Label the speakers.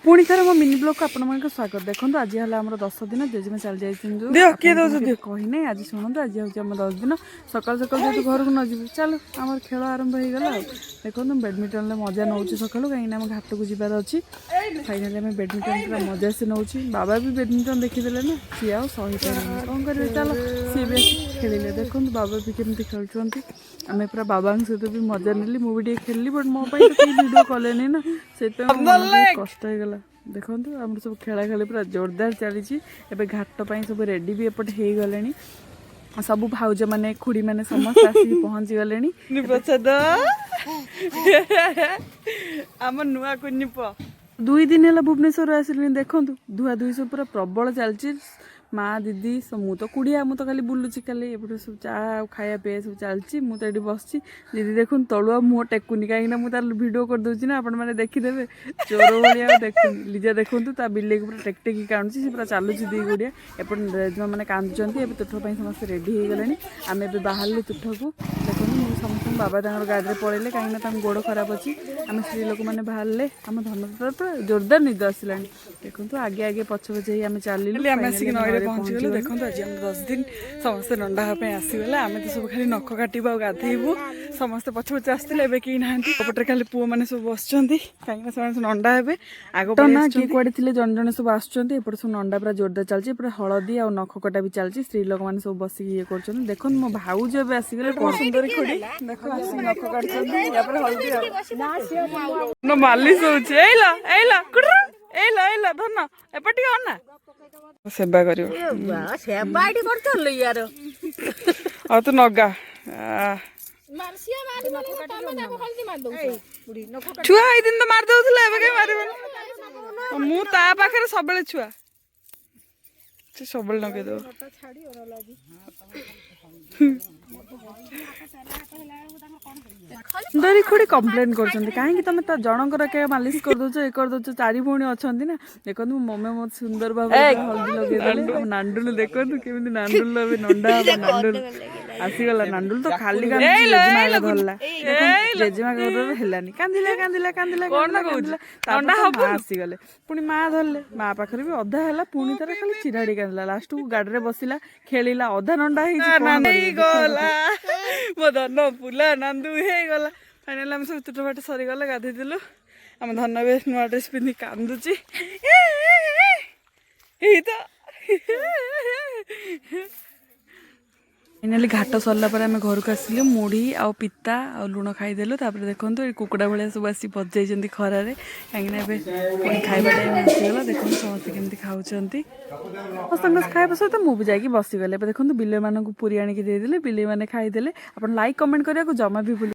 Speaker 1: पुणी थर मो मिनी ब्लॉग को आपण स्वागत। देखो आज है आम 10 दिन जेजेमा चल जाए कही ना आज शुणु आज हूँ आम 10 दिन सकाल सकाल जेहतु घर को न जी चलो आम खेल आरंभ हो गला। देखो बैडमिंटन में मजा नौ सका कहीं आम घाट को जबार अच्छी फाइनाली आम बैडमिंटन पूरा मजा से नौ बाबा भी बैडमिंटन देखीदे ना सी आ सही पारे कौन करेंगे चलो सी भी खेलिले। देखो बाबा भी केमती खेलुंट आम पूरा बाबा सहित भी मजा नेली मुझे खेलली बट मो वीडियो कले ना से कष्ट हो गला। देखो आम सब खेला खेली पूरा जोरदार चली एबे घाट सब रेडी भी एपटे हो गले सब भाउज माने खुड़ी माने समस्त आसिक पहुँची गले आम नुआ को निप 2 दिन है भुवनेश्वर आसिल। देखो धुआ धुई सब पूरा प्रबल चलती माँ दीदी सब मु तो कुड़िया मु तो खाली बुलूची खाली एपटे सब चा खाया पे सब चलती मु तो ये बस दीदी देखो तलुआ मुँह टेकुनी कहीं तार भिड करदे ना आपण मैंने देखीदे चोर भाया देखुन लिजा देखु ता बिले पूरा टेक टेक काणुची पूरा चलुची दी गुड़िया एपटे रेजमा मैंने कांदुंट तुठ समस्त रेडी हो गले आम ए बाहर तुठ को देखो समस्त बाबा गाड़ी पड़े कहीं गोड़ खराब अच्छी आम स्त्री लोक मैंने बाहर आम धन पूरा जोरदार निद आसला। देखो आगे आगे पछ पछे आम चलिलु नई पहुँची गलु। देखो आज आम 10 दिन समस्ते नंडा हाँपे आसीगले आम तो सब खाली नख काटबू आ गाधेबू समस्ते पछ पछे आसते कहीं ना पटे खाली पुओ मैंने सब बस कहीं नंडा हे आग ना किए कड़े थे जन जन सब आसपटे सब नंडा पूरा जोरदार चलती हलदी आ नख कटा भी चलती स्त्री लोक मैंने सब बसिक ये कर देखो मो भाउज ए आसीगले कौन सुंदर खोड़ी देखो आसिक नख काट मालिश हो धन एपटे अना सेवा कर तू नगा छुआ दिन तो मार दे मु पाखे सब छुआ सब नगे दो दरी खुड़ी कम्प्लेन कर कहीं तुम जनकर के मालिश कर दो ये कर दो 4 भौणी अच्छा ना। देखो मम्मी मत सुंदर भाव हल्दी लगे नांडुल देखो केमी नांडुल नंडा नांडुल आसीगला नांडुल तो खाली धरला जेजेमा हेलानी कांदिला कांदिला कांदिला आसीगले पुणी माँ धरले माँ पाखे भी अधा है पुणी थर खाली चिराड़ी कांदिला लास्ट को गाड़ी में बसला खेलिला अधा नंडा गला मो धन पुला नांदू हे गला फाइनाल आम सब तुट बाट सरीगला गाधेलु आम धन भी नुआ ड्रेस पिंधि कांदुची फाइनाली घाट सरला पर आम घर को आसिलु मुढ़ी आ पिता आ लुण खाईदेलु देखो कुकुड़ा भाया सब आसी बजाई खरारे कहीं खाइबा टाइम आसीगला। देखो समस्त केमती खाऊँ समस्त खाଇବା सहित मुझे जाकि बसीगले देखो बिले मानक पूरी आणिक देदेले बिले मैंने खाईदे आप लाइक कमेंट करने को जमा भी भूल